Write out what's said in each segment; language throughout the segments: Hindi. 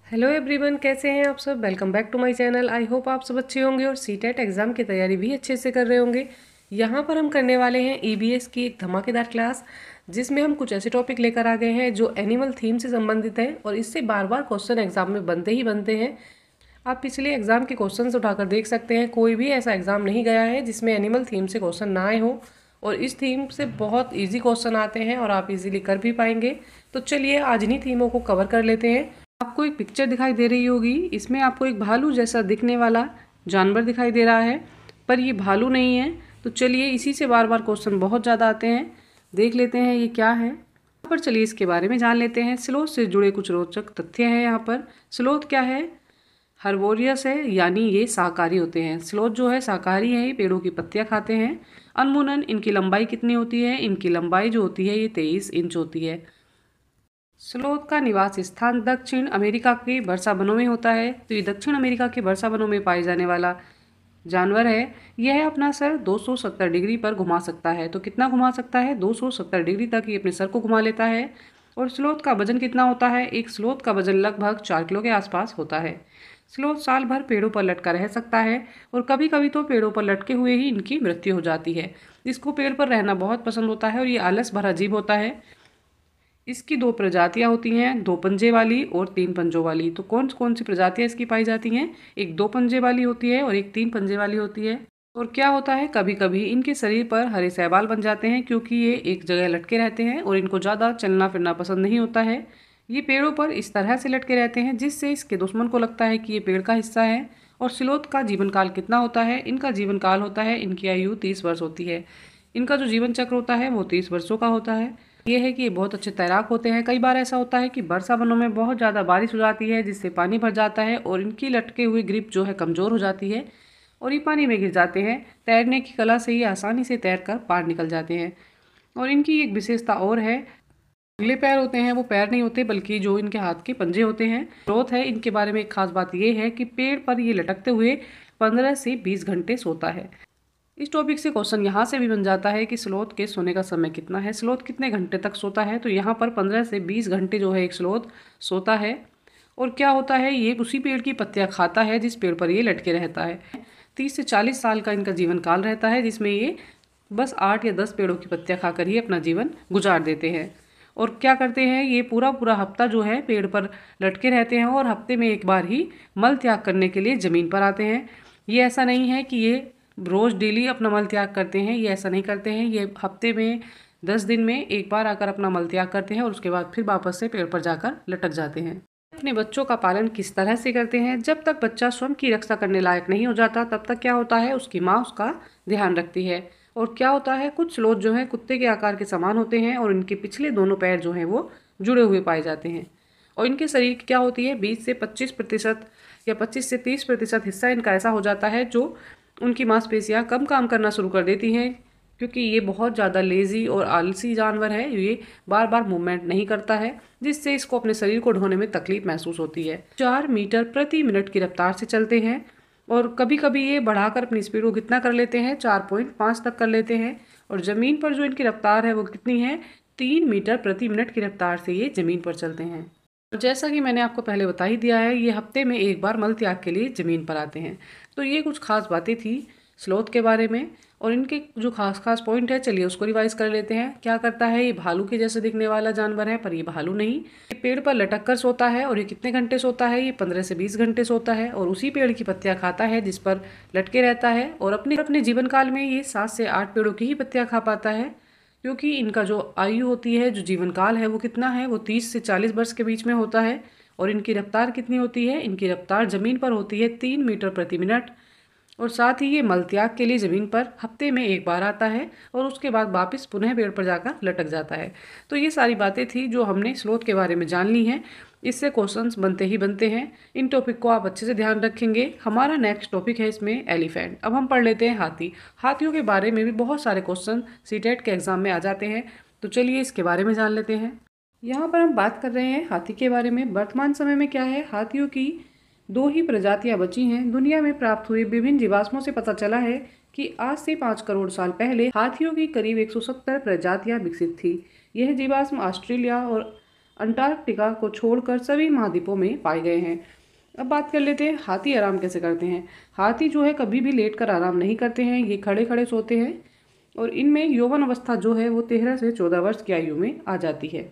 हेलो एवरीवन, कैसे हैं आप सब। Welcome back to my channel. I hope आप सब अच्छे होंगे और सीटेट एग्ज़ाम की तैयारी भी अच्छे से कर रहे होंगे। यहाँ पर हम करने वाले हैं ईबीएस की एक धमाकेदार क्लास, जिसमें हम कुछ ऐसे टॉपिक लेकर आ गए हैं जो एनिमल थीम से संबंधित है और इससे बार बार क्वेश्चन एग्जाम में बनते ही बनते हैं। आप पिछले एग्जाम के क्वेश्चन उठाकर देख सकते हैं, कोई भी ऐसा एग्जाम नहीं गया है जिसमें एनिमल थीम से क्वेश्चन ना आए हो। और इस थीम से बहुत ईजी क्वेश्चन आते हैं और आप इजीली कर भी पाएंगे। तो चलिए आज इन्हीं थीमों को कवर कर लेते हैं। आपको एक पिक्चर दिखाई दे रही होगी, इसमें आपको एक भालू जैसा दिखने वाला जानवर दिखाई दे रहा है, पर ये भालू नहीं है। तो चलिए इसी से बार बार क्वेश्चन बहुत ज़्यादा आते हैं, देख लेते हैं ये क्या है। यहाँ पर चलिए इसके बारे में जान लेते हैं। स्लोथ से जुड़े कुछ रोचक तथ्य हैं यहाँ पर। स्लोथ क्या है? हर्बोरियस है, यानी ये शाकाहारी होते हैं। स्लोथ जो है शाकाहारी है, ये पेड़ों की पत्तियाँ खाते हैं। अनमुनन, इनकी लंबाई कितनी होती है? इनकी लंबाई जो होती है ये 23 इंच होती है। स्लोथ का निवास स्थान दक्षिण अमेरिका के वर्षा वनों में होता है। तो ये दक्षिण अमेरिका के वर्षा वनों में पाए जाने वाला जानवर है। यह अपना सर 270 डिग्री पर घुमा सकता है। तो कितना घुमा सकता है? 270 डिग्री तक ये अपने सर को घुमा लेता है। और स्लोथ का वजन कितना होता है? एक स्लोथ का वजन लगभग 4 किलो के आसपास होता है। स्लोथ साल भर पेड़ों पर लटका रह सकता है और कभी कभी तो पेड़ों पर लटके हुए ही इनकी मृत्यु हो जाती है। इसको पेड़ पर रहना बहुत पसंद होता है और ये आलस भरा जीव होता है। इसकी 2 प्रजातियां होती हैं, 2 पंजे वाली और 3 पंजों वाली। तो कौन कौन सी प्रजातियां इसकी पाई जाती हैं? एक 2 पंजे वाली होती है और एक 3 पंजे वाली होती है। और क्या होता है, कभी कभी इनके शरीर पर हरे शैवाल बन जाते हैं क्योंकि ये एक जगह लटके रहते हैं और इनको ज़्यादा चलना फिरना पसंद नहीं होता है। ये पेड़ों पर इस तरह से लटके रहते हैं जिससे इसके दुश्मन को लगता है कि ये पेड़ का हिस्सा है। और स्लोथ का जीवन काल कितना होता है? इनका जीवन काल होता है, इनकी आयु 30 वर्ष होती है। इनका जो जीवन चक्र होता है वो 30 वर्षों का होता है। ये है कि ये बहुत अच्छे तैराक होते हैं। कई बार ऐसा होता है कि वर्षा वनों में बहुत ज़्यादा बारिश हो जाती है जिससे पानी भर जाता है और इनकी लटके हुई ग्रिप जो है कमज़ोर हो जाती है और ये पानी में गिर जाते हैं। तैरने की कला से ये आसानी से तैर कर पार निकल जाते हैं। और इनकी एक विशेषता और है, अगले पैर होते हैं वो पैर नहीं होते बल्कि जो इनके हाथ के पंजे होते हैं। ग्रोथ है, इनके बारे में एक खास बात ये है कि पेड़ पर ये लटकते हुए 15 से 20 घंटे सोता है। इस टॉपिक से क्वेश्चन यहाँ से भी बन जाता है कि स्लोथ के सोने का समय कितना है, स्लोथ कितने घंटे तक सोता है। तो यहाँ पर 15 से 20 घंटे जो है एक स्लोथ सोता है। और क्या होता है, ये उसी पेड़ की पत्तियाँ खाता है जिस पेड़ पर ये लटके रहता है। 30 से 40 साल का इनका जीवन काल रहता है जिसमें ये बस 8 या 10 पेड़ों की पत्तियाँ खाकर ही अपना जीवन गुजार देते हैं। और क्या करते हैं, ये पूरा पूरा हफ्ता जो है पेड़ पर लटके रहते हैं और हफ्ते में एक बार ही मल त्याग करने के लिए ज़मीन पर आते हैं। ये ऐसा नहीं है कि ये रोज़ डेली अपना मल त्याग करते हैं, ये ऐसा नहीं करते हैं। ये हफ्ते में 10 दिन में एक बार आकर अपना मल त्याग करते हैं और उसके बाद फिर वापस से पेड़ पर जाकर लटक जाते हैं। अपने बच्चों का पालन किस तरह से करते हैं? जब तक बच्चा स्वयं की रक्षा करने लायक नहीं हो जाता तब तक क्या होता है, उसकी माँ उसका ध्यान रखती है। और क्या होता है, कुछ स्लोथ जो है कुत्ते के आकार के समान होते हैं और इनके पिछले दोनों पैर जो हैं वो जुड़े हुए पाए जाते हैं। और इनके शरीर की क्या होती है, 20 से 25% या 25 से 30% हिस्सा इनका ऐसा हो जाता है जो उनकी मांसपेशियां कम काम करना शुरू कर देती हैं, क्योंकि ये बहुत ज़्यादा लेज़ी और आलसी जानवर है। ये बार बार मूवमेंट नहीं करता है जिससे इसको अपने शरीर को ढोने में तकलीफ महसूस होती है। 4 मीटर प्रति मिनट की रफ्तार से चलते हैं और कभी कभी ये बढ़ाकर अपनी स्पीड को कितना कर लेते हैं, 4.5 तक कर लेते हैं। और ज़मीन पर जो इनकी रफ्तार है वो कितनी है, 3 मीटर प्रति मिनट की रफ्तार से ये ज़मीन पर चलते हैं। और जैसा कि मैंने आपको पहले बता ही दिया है, ये हफ्ते में एक बार मल त्याग के लिए ज़मीन पर आते हैं। तो ये कुछ खास बातें थी स्लोथ के बारे में। और इनके जो खास खास पॉइंट है चलिए उसको रिवाइज कर लेते हैं। क्या करता है, ये भालू के जैसे दिखने वाला जानवर है पर ये भालू नहीं। ये पेड़ पर लटक कर सोता है और ये कितने घंटे सोता है, ये 15 से 20 घंटे सोता है और उसी पेड़ की पत्तियां खाता है जिस पर लटके रहता है। और अपने जीवन काल में ये 7 से 8 पेड़ों की ही पत्तियां खा पाता है, क्योंकि इनका जो आयु होती है, जो जीवन काल है वो कितना है, वो 30 से 40 वर्ष के बीच में होता है। और इनकी रफ्तार कितनी होती है, इनकी रफ्तार ज़मीन पर होती है 3 मीटर प्रति मिनट। और साथ ही ये मल त्याग के लिए ज़मीन पर हफ्ते में एक बार आता है और उसके बाद वापस पुनः पेड़ पर जाकर लटक जाता है। तो ये सारी बातें थी जो हमने स्लोथ के बारे में जान ली हैं। इससे क्वेश्चंस बनते ही बनते हैं। इन टॉपिक को आप अच्छे से ध्यान रखेंगे। हमारा नेक्स्ट टॉपिक है इसमें एलिफेंट। अब हम पढ़ लेते हैं हाथी। हाथियों के बारे में भी बहुत सारे क्वेश्चन सीटेट के एग्जाम में आ जाते हैं, तो चलिए इसके बारे में जान लेते हैं। यहाँ पर हम बात कर रहे हैं हाथी के बारे में। वर्तमान समय में क्या है, हाथियों की 2 ही प्रजातियां बची हैं। दुनिया में प्राप्त हुए विभिन्न जीवाश्मों से पता चला है कि आज से 5 करोड़ साल पहले हाथियों की करीब 170 प्रजातियां विकसित थी। यह जीवाश्म ऑस्ट्रेलिया और अंटार्कटिका को छोड़कर सभी महाद्वीपों में पाए गए हैं। अब बात कर लेते हैं हाथी आराम कैसे करते हैं। हाथी जो है कभी भी लेटकर आराम नहीं करते हैं, ये खड़े खड़े सोते हैं और इनमें यौवन अवस्था जो है वो 13 से 14 वर्ष की आयु में आ जाती है।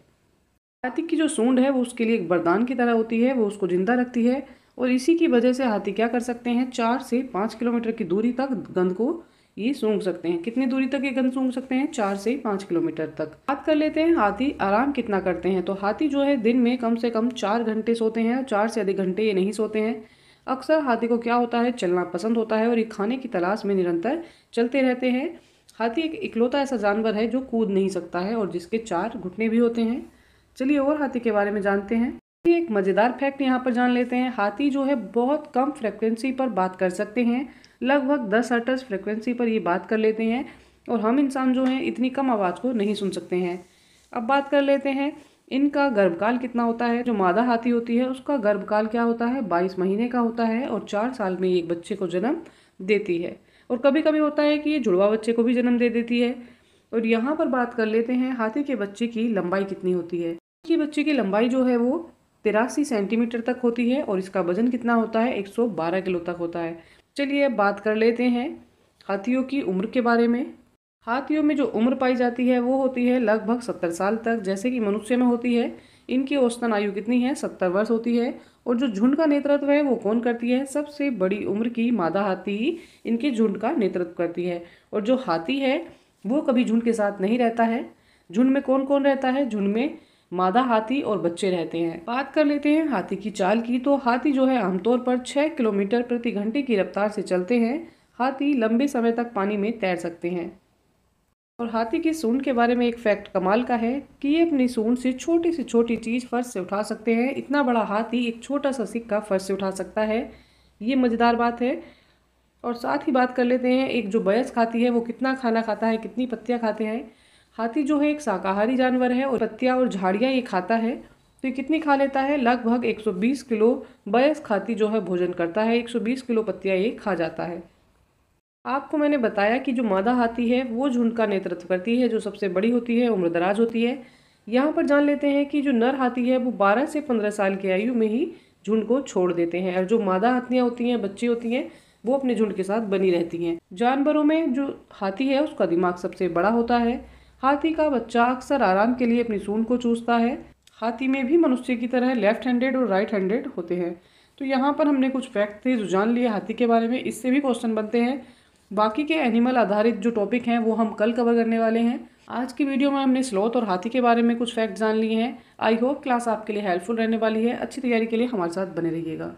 हाथी की जो सूंड है वो उसके लिए एक वरदान की तरह होती है, वो उसको जिंदा रखती है और इसी की वजह से हाथी क्या कर सकते हैं, 4 से 5 किलोमीटर की दूरी तक गंध को ये सूंघ सकते हैं। कितनी दूरी तक ये गंध सूंघ सकते हैं, 4 से 5 किलोमीटर तक। बात कर लेते हैं हाथी आराम कितना करते हैं। तो हाथी जो है दिन में कम से कम 4 घंटे सोते हैं और 4 से अधिक घंटे ये नहीं सोते हैं। अक्सर हाथी को क्या होता है, चलना पसंद होता है और ये खाने की तलाश में निरंतर चलते रहते हैं। हाथी एक इकलौता ऐसा जानवर है जो कूद नहीं सकता है और जिसके 4 घुटने भी होते हैं। चलिए और हाथी के बारे में जानते हैं। एक मज़ेदार फैक्ट यहाँ पर जान लेते हैं। हाथी जो है बहुत कम फ्रिक्वेंसी पर बात कर सकते हैं, लगभग 10 हर्ट्ज फ्रिक्वेंसी पर ये बात कर लेते हैं और हम इंसान जो हैं इतनी कम आवाज़ को नहीं सुन सकते हैं। अब बात कर लेते हैं इनका गर्भकाल कितना होता है। जो मादा हाथी होती है उसका गर्भकाल क्या होता है, 22 महीने का होता है और 4 साल में एक बच्चे को जन्म देती है। और कभी कभी होता है कि ये जुड़वा बच्चे को भी जन्म दे देती है। और यहाँ पर बात कर लेते हैं हाथी के बच्चे की लंबाई कितनी होती है। की बच्चे की लंबाई जो है वो 83 सेंटीमीटर तक होती है और इसका वजन कितना होता है, 112 किलो तक होता है। चलिए अब बात कर लेते हैं हाथियों की उम्र के बारे में। हाथियों में जो उम्र पाई जाती है वो होती है लगभग 70 साल तक, जैसे कि मनुष्य में होती है। इनकी औसतन आयु कितनी है, 70 वर्ष होती है। और जो झुंड का नेतृत्व है वो कौन करती है, सबसे बड़ी उम्र की मादा हाथी ही इनके झुंड का नेतृत्व करती है। और जो हाथी है वो कभी झुंड के साथ नहीं रहता है। झुंड में कौन कौन रहता है, झुंड में मादा हाथी और बच्चे रहते हैं। बात कर लेते हैं हाथी की चाल की। तो हाथी जो है आमतौर पर 6 किलोमीटर प्रति घंटे की रफ्तार से चलते हैं। हाथी लंबे समय तक पानी में तैर सकते हैं। और हाथी की सूंड के बारे में एक फैक्ट कमाल का है कि ये अपनी सूंड से छोटी चीज़ फर्श से उठा सकते हैं। इतना बड़ा हाथी एक छोटा सा सिक्का फर्श से उठा सकता है, ये मज़ेदार बात है। और साथ ही बात कर लेते हैं एक जो वयस्क हाथी है वो कितना खाना खाता है, कितनी पत्तियाँ खाते हैं। हाथी जो है एक शाकाहारी जानवर है और पत्तियाँ और झाड़ियाँ ये खाता है। तो ये कितनी खा लेता है, लगभग 120 किलो वयस्क हाथी जो है भोजन करता है। 120 किलो पत्तियाँ ये खा जाता है। आपको मैंने बताया कि जो मादा हाथी है वो झुंड का नेतृत्व करती है, जो सबसे बड़ी होती है, उम्रदराज होती है। यहाँ पर जान लेते हैं कि जो नर हाथी है वो 12 से 15 साल की आयु में ही झुंड को छोड़ देते हैं और जो मादा हाथियाँ होती हैं, बच्ची होती हैं, वो अपने झुंड के साथ बनी रहती हैं। जानवरों में जो हाथी है उसका दिमाग सबसे बड़ा होता है। हाथी का बच्चा अक्सर आराम के लिए अपनी सूंड को चूसता है। हाथी में भी मनुष्य की तरह लेफ्ट हैंडेड और राइट हैंडेड होते हैं। तो यहाँ पर हमने कुछ फैक्ट थे जो जान लिए हाथी के बारे में, इससे भी क्वेश्चन बनते हैं। बाकी के एनिमल आधारित जो टॉपिक हैं वो हम कल कवर करने वाले हैं। आज की वीडियो में हमने स्लॉथ और हाथी के बारे में कुछ फैक्ट जान लिए हैं। आई होप क्लास आपके लिए हेल्पफुल रहने वाली है। अच्छी तैयारी के लिए हमारे साथ बने रहिएगा।